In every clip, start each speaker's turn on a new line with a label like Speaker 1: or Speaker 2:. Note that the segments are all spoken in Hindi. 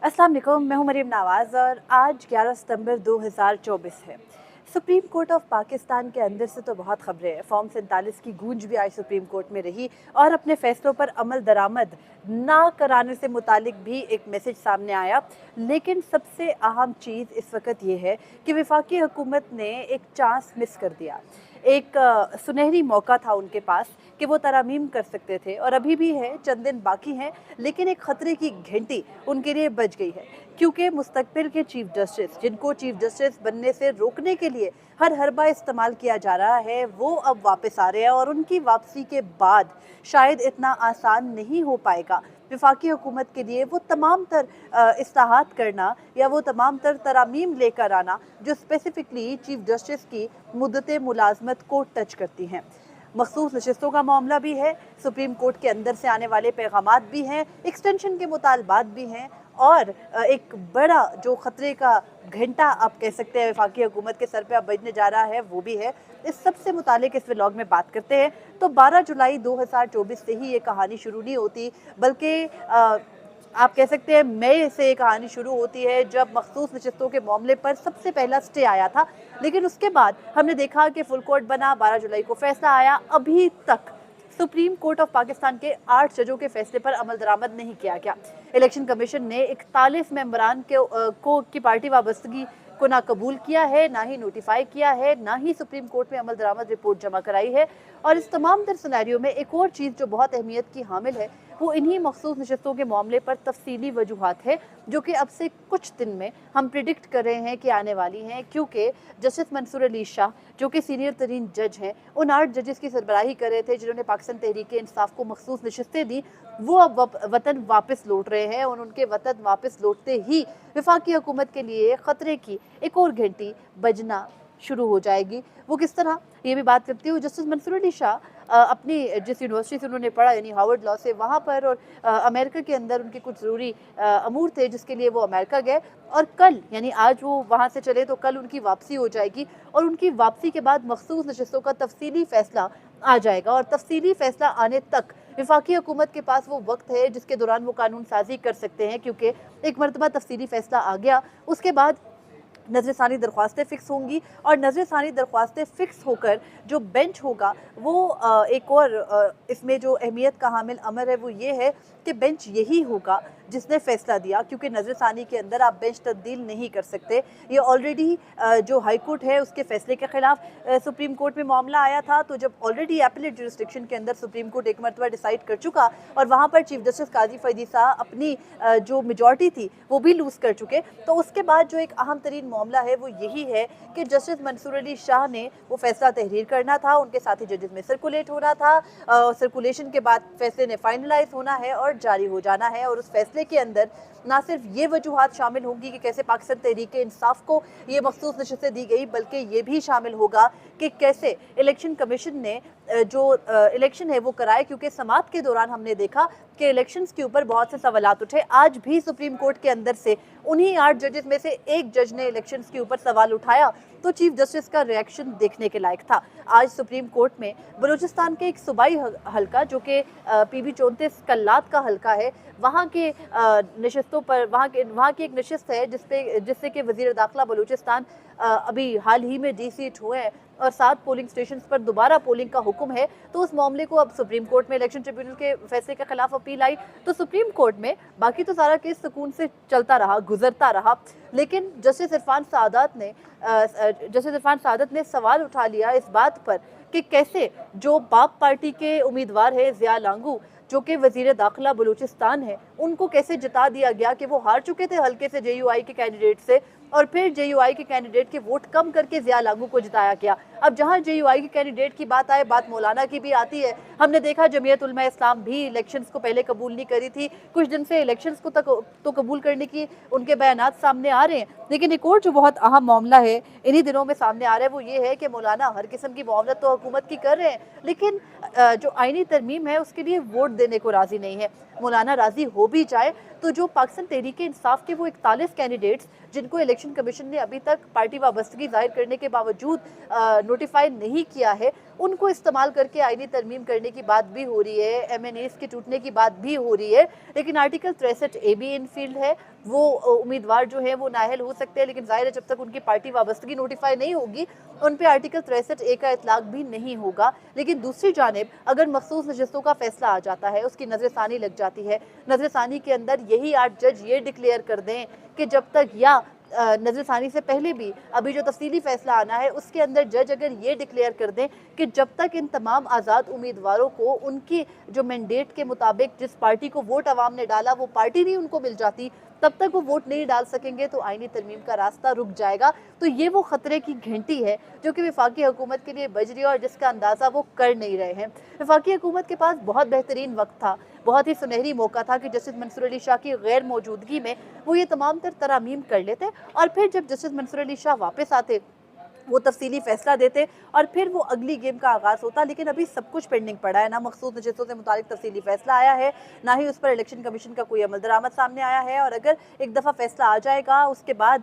Speaker 1: अस्सलाम वालेकुम, मैं हूं मरीम नवाज़ और आज 11 सितंबर 2024 है। सुप्रीम कोर्ट ऑफ पाकिस्तान के अंदर से तो बहुत खबरें हैं। फॉर्म 47 की गूंज भी आज सुप्रीम कोर्ट में रही और अपने फैसलों पर अमल दरामद ना कराने से मुतालिक भी एक मैसेज सामने आया। लेकिन सबसे अहम चीज़ इस वक्त ये है कि वफाकी हुकूमत ने एक चांस मिस कर दिया। एक सुनहरी मौका था उनके पास कि वो तरमीम कर सकते थे और अभी भी है, चंद दिन बाकी हैं, लेकिन एक खतरे की घंटी उनके लिए बज गई है क्योंकि मुस्तकबिल के चीफ जस्टिस, जिनको चीफ जस्टिस बनने से रोकने के लिए हर हरबा इस्तेमाल किया जा रहा है, वो अब वापस आ रहे हैं और उनकी वापसी के बाद शायद इतना आसान नहीं हो पाएगा वफाकी हुकूमत के लिए वो तमाम तर इस्लाहात करना या वो तमाम तर तरामीम लेकर आना जो स्पेसिफिकली चीफ जस्टिस की मुद्दत मुलाजमत को टच करती हैं। मखसूस नशस्तों का मामला भी है, सुप्रीम कोर्ट के अंदर से आने वाले पैगामात भी हैं, एक्सटेंशन के मुतालबात भी हैं और एक बड़ा जो खतरे का घंटा आप कह सकते हैं वफाकी हुकूमत के सर पे अब बजने जा रहा है वो भी है। इस सब से मुतालिक इस व्लॉग में बात करते हैं। तो 12 जुलाई 2024 से ही ये कहानी शुरू नहीं होती, बल्कि आप कह सकते हैं मई से ये कहानी शुरू होती है जब मखसूस नशस्तों के मामले पर सबसे पहला स्टे आया था। लेकिन उसके बाद हमने देखा कि फुल कोर्ट बना, 12 जुलाई को फैसला आया। अभी तक सुप्रीम कोर्ट ऑफ पाकिस्तान के 8 जजों के फैसले पर अमल दरामद नहीं किया गया। इलेक्शन कमीशन ने 41 मेंबरान की पार्टी वाबस्तगी को ना कबूल किया है, ना ही नोटिफाई किया है, ना ही सुप्रीम कोर्ट में अमल दरामद रिपोर्ट जमा कराई है। और इस तमाम तर सिनेरियो में एक और चीज़ जो बहुत अहमियत की हामिल है वो इन्हीं मखसूस नशस्तों के मामले पर तफसीली वजूहात है जो कि अब से कुछ दिन में हम प्रिडिक्ट कर रहे हैं कि आने वाली हैं, क्योंकि जस्टिस मंसूर अली शाह जो कि सीनियर तरीन जज हैं, उन 8 जजेस की सरबराही कर रहे थे जिन्होंने पाकिस्तान तहरीक इंसाफ को मखसूस नशस्तें दी, वो अब वतन वापस लौट रहे हैं और उनके वतन वापस लौटते ही वफाकी हुकूमत के लिए ख़तरे की एक और घंटी बजना शुरू हो जाएगी। वो किस तरह, ये भी बात करती हूँ। जस्टिस मंसूर अली शाह अपनी जिस यूनिवर्सिटी से उन्होंने पढ़ा यानी हार्वर्ड लॉ से, वहाँ पर और अमेरिका के अंदर उनके कुछ ज़रूरी अमूर थे जिसके लिए वो अमेरिका गए और कल यानी आज वो वहाँ से चले तो कल उनकी वापसी हो जाएगी और उनकी वापसी के बाद मखसूस नशस्तों का तफसीली फ़ैसला आ जाएगा। और तफसीली फ़ैसला आने तक वफाकी हुकूमत के पास वो वक्त है जिसके दौरान वो कानून साजी कर सकते हैं, क्योंकि एक मरतबा तफसीली फ़ैसला आ गया उसके बाद नजर सानी दरख्वास्तें फ़िक्स होंगी और नजर सानी दरख्वास्तें फ़िक्स होकर जो बेंच होगा वो एक और इसमें जो अहमियत का हामिल अमर है वो ये है कि बेंच यही होगा जिसने फ़ैसला दिया, क्योंकि नजर सानी के अंदर आप बेंच तब्दील नहीं कर सकते। ये ऑलरेडी जो हाई कोर्ट है उसके फैसले के ख़िलाफ़ सुप्रीम कोर्ट में मामला आया था, तो जब ऑलरेडी एपलेट जुरिस्डिक्शन के अंदर सुप्रीम कोर्ट एक मरतबा डिसाइड कर चुका और वहाँ पर चीफ जस्टिस काजी फैदी साहब अपनी जो मेजॉरिटी थी वो भी लूज़ कर चुके, तो उसके बाद जो एक अहम तरीन मामला है वो यही है कि जस्टिस मंसूर अली शाह ने वो फैसला तहरीर करना था, उनके साथी जजेस में सर्कुलेट होना था, सर्कुलेशन के बाद फैसले ने फाइनलाइज होना है और जारी हो जाना है। और उस फैसले के अंदर ना सिर्फ ये वजूहात शामिल होंगी कि कैसे पाकिस्तान तहरीक इंसाफ को ये मखसूस नशस्तें दी गई, बल्कि ये भी शामिल होगा कि कैसे इलेक्शन कमीशन ने जो इलेक्शन है वो कराए, क्योंकि समात के दौरान हमने देखा कि इलेक्शंस के ऊपर बहुत से सवालात उठे। आज भी सुप्रीम कोर्ट के अंदर से उन्हीं 8 जजेस में से एक जज ने इलेक्शंस के ऊपर सवाल उठाया, तो चीफ जस्टिस का रिएक्शन देखने के लायक था। आज सुप्रीम कोर्ट में बलूचिस्तान के एक सूबाई हल्का जो कि PB 34 कल्लात का हल्का है, वहाँ के नशस्तों पर वहाँ की एक नशस्त है जिससे कि वज़ीर दाखिला बलूचिस्तान अभी हाल ही में डीसीट हुए हैं और 7 पोलिंग स्टेशन पर दोबारा पोलिंग का हुक्म है। तो उस मामले को अब सुप्रीम कोर्ट में इलेक्शन ट्रिब्यूनल के फैसले के खिलाफ अपील आई, तो सुप्रीम कोर्ट में बाकी तो सारा केस सुकून से चलता रहा, गुजरता रहा। लेकिन जस्टिस इरफान सादत ने सवाल उठा लिया इस बात पर कि कैसे जो बाप पार्टी के उम्मीदवार है ज़िया लांगू जो कि वज़ीर दाखिला बलूचिस्तान है, उनको कैसे जिता दिया गया कि वो हार चुके थे हल्के से JUI के कैंडिडेट से और फिर JUI के कैंडिडेट के वोट कम करके ज़िया लांगू को जिताया गया। अब जहां JUI के कैंडिडेट की बात आए, बात मौलाना की भी आती है। हमने देखा जमीयत उलमा इस्लाम भी इलेक्शंस को पहले कबूल नहीं करी थी, कुछ दिन से इलेक्शंस को तो कबूल करने की उनके बयानात सामने आ रहे हैं। लेकिन एक और जो बहुत अहम मामला है इन्हीं दिनों में सामने आ रहा है वो ये है कि मौलाना हर किस्म की मामलत तो हुकूमत की कर रहे हैं, लेकिन जो आईनी तरमीम है उसके लिए वोट देने को राज़ी नहीं है। मौलाना राज़ी हो भी जाए तो जो पाकिस्तान तहरीक इंसाफ के वो 41 कैंडिडेट्स जिनको इलेक्शन कमीशन ने अभी तक पार्टी वाबस्तगी जाहिर करने के बावजूद नोटिफाई नहीं किया है, उनको इस्तेमाल करके आईनी तरमीम करने की बात भी हो रही है, एमएनएस के टूटने की बात भी हो रही है। लेकिन आर्टिकल 63 ए भी इनफील्ड है, वो उम्मीदवार जो है वो नाअहल हो सकते हैं, लेकिन जाहिर है जब तक उनकी पार्टी वाबस्तगी नोटिफाई नहीं होगी उन पे आर्टिकल 63 ए का इतलाक भी नहीं होगा। लेकिन दूसरी जानिब अगर मखसूस नशस्तों का फैसला आ जाता है, उसकी नजरसानी लग जाती है, नजरसानी के अंदर यही 8 जज ये डिक्लेयर कर दें कि जब तक, या नजरसानी से पहले भी अभी जो तफसीली फैसला आना है उसके अंदर जज अगर ये डिक्लेयर कर दें कि जब तक इन तमाम आज़ाद उम्मीदवारों को उनकी जो मैंडेट के मुताबिक जिस पार्टी को वोट आवाम ने डाला वो पार्टी नहीं उनको मिल जाती, तब तक वो वोट नहीं डाल सकेंगे, तो आईनी तरमीम का रास्ता रुक जाएगा। तो ये वो खतरे की घंटी है जो कि वफाकी हुकूमत के लिए बज रही है और जिसका अंदाज़ा वो कर नहीं रहे हैं। वफाकी हुकूमत के पास बहुत बेहतरीन वक्त था, बहुत ही सुनहरी मौका था कि जस्टिस मंसूर अली शाह की गैर मौजूदगी में वो ये तमाम तर तरामीम कर लेते और फिर जब जस्टिस मंसूर अली शाह वापस आते वो तफसीली फैसला देते और फिर वो अगली गेम का आगाज़ होता। लेकिन अभी सब कुछ पेंडिंग पड़ा है, ना मखसूस नशस्तों से मुतालिक तफसीली फैसला आया है, ना ही उस पर इलेक्शन कमीशन का कोई अमल दरामद सामने आया है। और अगर एक दफ़ा फैसला आ जाएगा उसके बाद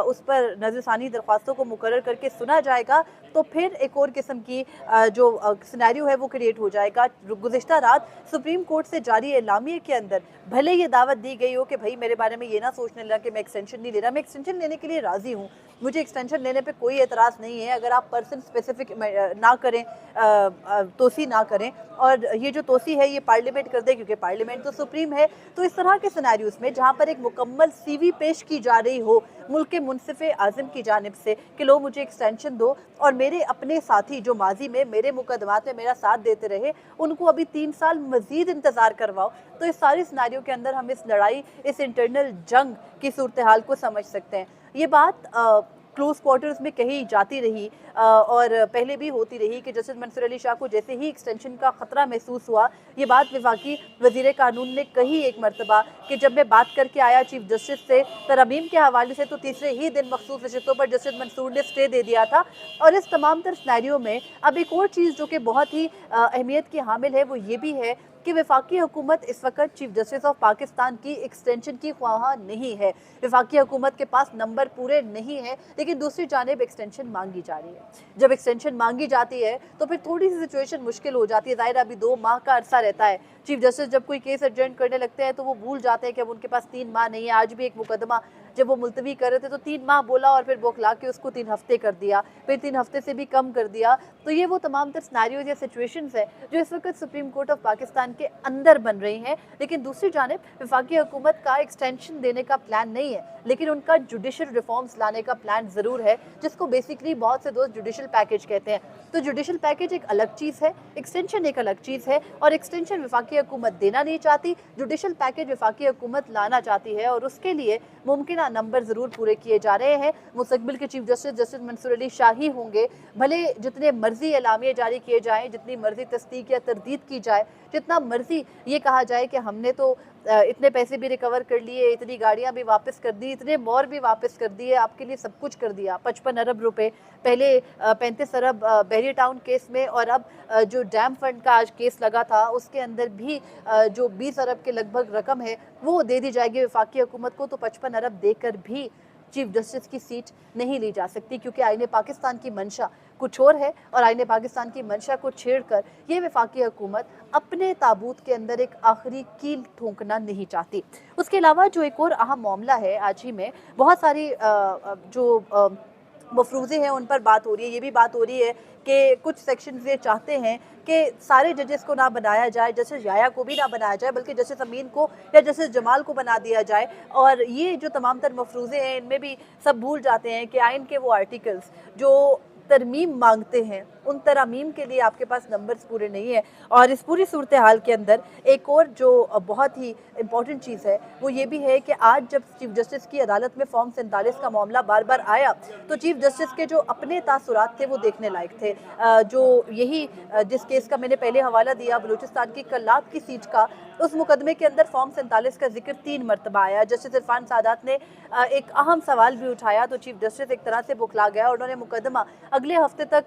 Speaker 1: उस पर नजरसानी दरख्वास्तों को मुकर्रर करके सुना जाएगा तो फिर एक और किस्म की जो सिनेरियो है वो क्रिएट हो जाएगा। गुज़िश्ता रात सुप्रीम कोर्ट से जारी एलामिये के अंदर भले ये दावत दी गई हो कि भाई मेरे बारे में ये ना सोचने लगा कि मैं एक्सटेंशन नहीं ले रहा, मैं एक्सटेंशन लेने के लिए राज़ी हूँ, मुझे एक्सटेंशन लेने पे कोई एतराज़ नहीं है अगर आप पर्सन स्पेसिफिक ना करें, तोसी ना करें, और ये जो तोसी है ये पार्लियामेंट कर दे क्योंकि पार्लियामेंट तो सुप्रीम है। तो इस तरह के सिनेरियोस में जहाँ पर एक मुकम्मल सीवी पेश की जा रही हो मुल्क के मुनसिफ़े आज़म की जानिब से कि लो मुझे एक्सटेंशन दो, और मेरे अपने साथी जो माजी में मेरे मुकदमात में मेरा साथ देते रहे उनको अभी 3 साल मज़ीद इंतज़ार करवाओ, तो इस सारी सिनेरियो के अंदर हम इस लड़ाई, इस इंटरनल जंग की सूरत हाल को समझ सकते हैं। ये बात क्लोज क्वार्टर्स में कही जाती रही और पहले भी होती रही कि जस्टिस मंसूर अली शाह को जैसे ही एक्सटेंशन का ख़तरा महसूस हुआ, ये बात वफाकी वज़ीर कानून ने कही एक मरतबा कि जब मैं बात करके आया चीफ जस्टिस से तरमीम के हवाले से तो तीसरे ही दिन मखसूस नशस्तों पर जस्टिस मंसूर ने स्टे दे दिया था। और इस तमाम तर सिनेरियो में अब एक और चीज़ जो कि बहुत ही अहमियत की हामिल है वो ये भी है कि वफाकी हुकूमत इस वक्त चीफ जस्टिस ऑफ पाकिस्तान की एक्सटेंशन की ख्वाहा नहीं है। वफाकी हुकूमत के पास नंबर पूरे नहीं है, लेकिन दूसरी जानिब एक्सटेंशन मांगी जा रही है। जब एक्सटेंशन मांगी जाती है तो फिर थोड़ी सी सिचुएशन मुश्किल हो जाती है। ज़ाहिर अभी 2 माह का अरसा रहता है, चीफ जस्टिस जब कोई केस एडजर्न करने लगते हैं तो वो भूल जाते हैं कि अब उनके पास 3 माह नहीं है। आज भी एक मुकदमा जब वो मुलतवी कर रहे थे तो 3 माह बोला और फिर बौखला के उसको 3 हफ्ते कर दिया, फिर 3 हफ्ते से भी कम कर दिया। तो ये वो तमाम तर सिनेरियोज या सिचुएशंस है जो इस वक्त सुप्रीम कोर्ट ऑफ पाकिस्तान के अंदर बन रही हैं। लेकिन दूसरी जानिब वफाकी हुकूमत का एक्सटेंशन देने का प्लान नहीं है, लेकिन उनका जुडिशल रिफॉर्म्स लाने का प्लान ज़रूर है, जिसको बेसिकली बहुत से दोस्त जुडिशल पैकेज कहते हैं। तो जुडिशल पैकेज एक अलग चीज़ है, एक्सटेंशन एक अलग चीज़ है, और एक्सटेंशन वफाकी हुकूमत देना नहीं चाहती, जुडिशल पैकेज वफाकी हुकूमत लाना चाहती है, और उसके लिए मुमकिन नंबर ज़रूर पूरे किए जा रहे हैं। मुस्तकबिल के chief justice justice Mansoor Ali Shah ही होंगे, भले जितने मर्जी एलामिये जारी किए जाएँ, जितनी मर्जी तस्दीक या तरदीद की जाए, जितना मर्जी ये कहा जाए कि हमने तो इतने पैसे भी रिकवर कर लिए, इतनी गाड़ियाँ भी वापस कर दी, इतने मोर भी वापस कर दिए, आपके लिए सब कुछ कर दिया, 55 अरब रुपए पहले 35 अरब बहरी टाउन केस में, और अब जो डैम फंड का आज केस लगा था उसके अंदर भी जो 20 अरब के लगभग रकम है वो दे दी जाएगी वफाकी हुकूमत को। तो 55 अरब देकर भी चीफ जस्टिस की सीट नहीं ली जा सकती, क्योंकि आईने पाकिस्तान की मंशा कुछ और है, और आईने पाकिस्तान की मंशा को छेड़कर ये वफाकी हुकूमत अपने ताबूत के अंदर एक आखिरी कील ठोंकना नहीं चाहती। उसके अलावा जो एक और अहम मामला है, आज ही में बहुत सारी जो मफरूज़े हैं उन पर बात हो रही है। ये भी बात हो रही है कि कुछ सेक्शंस ये चाहते हैं कि सारे जजेस को ना बनाया जाए, जस्टिस याया को भी ना बनाया जाए, बल्कि जस्टिस अमीन को या जस्टिस जमाल को बना दिया जाए। और ये जो तमाम तर मफरूज़े हैं इनमें भी सब भूल जाते हैं कि आइन के वो आर्टिकल्स जो तरमीम मांगते हैं उन तरामीम के लिए आपके पास नंबर्स पूरे नहीं है। और इस पूरी सूरत हाल के अंदर एक और जो बहुत ही इम्पॉर्टेंट चीज़ है वो ये भी है कि आज जब चीफ जस्टिस की अदालत में फॉर्म 47 का मामला बार बार आया तो चीफ जस्टिस के जो अपने तासुरात थे वो देखने लायक थे। जो यही जिस केस का मैंने पहले हवाला दिया, बलूचिस्तान की कल्लात की सीट का, उस मुकदमे के अंदर फॉर्म 47 का जिक्र 3 मरतबा आया। जस्टिस इरफान सादात ने एक अहम सवाल भी उठाया तो चीफ जस्टिस एक तरह से बुखला गया, उन्होंने मुकदमा अगले हफ्ते तक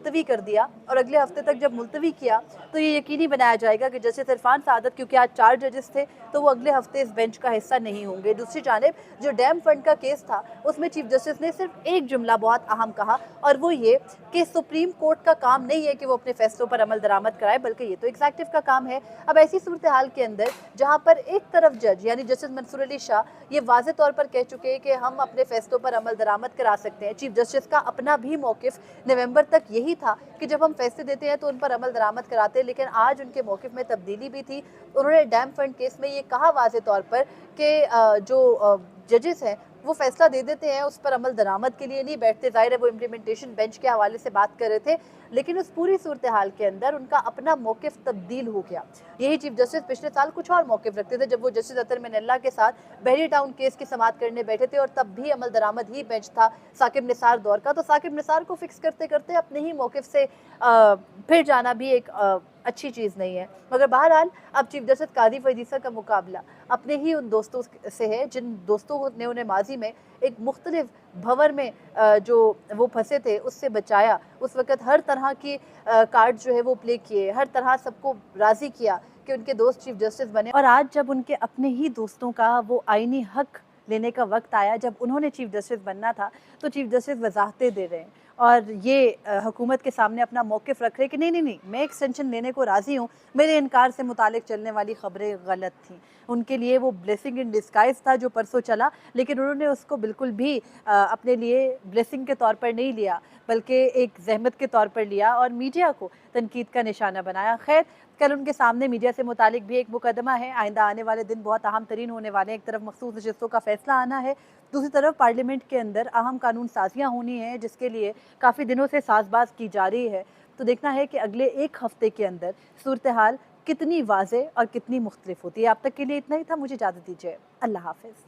Speaker 1: मुलतवी कर दिया और अगले हफ्ते तक जब मुलतवी किया तो ये यकीनी बनाया जाएगा कि जस्टिस इरफान सादत, क्योंकि आज 4 जजेस थे, तो वो अगले हफ्ते इस बेंच का हिस्सा नहीं होंगे। दूसरी जानिब जो डैम फंड का केस था उसमें चीफ जस्टिस ने सिर्फ एक जुमला बहुत अहम कहा, और वो ये कि सुप्रीम कोर्ट का काम नहीं है कि वो अपने फैसलों पर अमल दरामद कराए, बल्कि ये तो एग्जीक्यूटिव का काम है। अब ऐसी सूरत हाल के अंदर जहाँ पर एक तरफ जज यानी जस्टिस मंसूर अली शाह ये वाज़े तौर पर कह चुके हैं कि हम अपने फैसलों पर अमल दरामद करा सकते हैं, चीफ जस्टिस का अपना भी मौक़िफ़ नवंबर तक यही था कि जब हम फैसले देते हैं तो उन पर अमल दरामद कराते हैं, लेकिन आज उनके मौक़िफ़ में तब्दीली भी थी। उन्होंने डैम फंड केस में ये कहा वाज़े तौर पर कि जो जजेस हैं वो फैसला दे देते हैं, उस पर अमल दरामद के लिए नहीं बैठते। ज़ाहिर है वो इम्प्लीमेंटेशन बेंच के हवाले से बात कर रहे थे, लेकिन उस पूरी सूरत हाल के अंदर उनका अपना मौक़िफ़ तब्दील हो गया। यही चीफ जस्टिस पिछले साल कुछ और मौक़िफ़ रखते थे जब वो जस्टिस अतर मिनल्ला के साथ बहरी टाउन केस की समाअत करने बैठे थे, और तब भी अमल दरामद ही बेंच था साकिब निसार दौर का। तो साकिब निसार को फिक्स करते करते अपने ही मौक़िफ़ से फिर जाना भी एक अच्छी चीज़ नहीं है। मगर बहरहाल अब चीफ जस्टिस कादी फरीद ईसा का मुकाबला अपने ही उन दोस्तों से है जिन दोस्तों ने उन्हें माजी में एक मुख्तलिफ भंवर में जो वो फंसे थे उससे बचाया। उस वक़्त हर तरह की कार्ड जो है वो प्ले किए, हर तरह सबको राज़ी किया कि उनके दोस्त चीफ जस्टिस बने, और आज जब उनके अपने ही दोस्तों का वो आईनी हक लेने का वक्त आया, जब उन्होंने चीफ जस्टिस बनना था, तो चीफ जस्टिस वजाहतें दे रहे हैं और ये हुकूमत के सामने अपना मौक़िफ़ रख रहे हैं कि नहीं नहीं नहीं, मैं एक्सटेंशन लेने को राज़ी हूँ, मेरे इनकार से मुतालिक चलने वाली ख़बरें गलत थीं। उनके लिए वो ब्लेसिंग इन डिस्गाइज़ था जो परसों चला, लेकिन उन्होंने उसको बिल्कुल भी अपने लिए ब्लेसिंग के तौर पर नहीं लिया, बल्कि एक ज़हमत के तौर पर लिया और मीडिया को तनकीद का निशाना बनाया। खैर, कल उनके सामने मीडिया से मुतालिक भी एक मुकदमा है। आइंदा आने वाले दिन बहुत अहम तरीन होने वाले हैं। एक तरफ मखसूस नशिस्तों का फैसला आना है, दूसरी तरफ पार्लियामेंट के अंदर अहम कानून साजियाँ होनी है, जिसके लिए काफ़ी दिनों से साजबाज की जा रही है। तो देखना है कि अगले एक हफ्ते के अंदर सूरत हाल कितनी वाज़ेह और कितनी मुख्तलिफ होती है। अब तक के लिए इतना ही था, मुझे इजाज़त दीजिए। अल्लाह हाफ़िज़।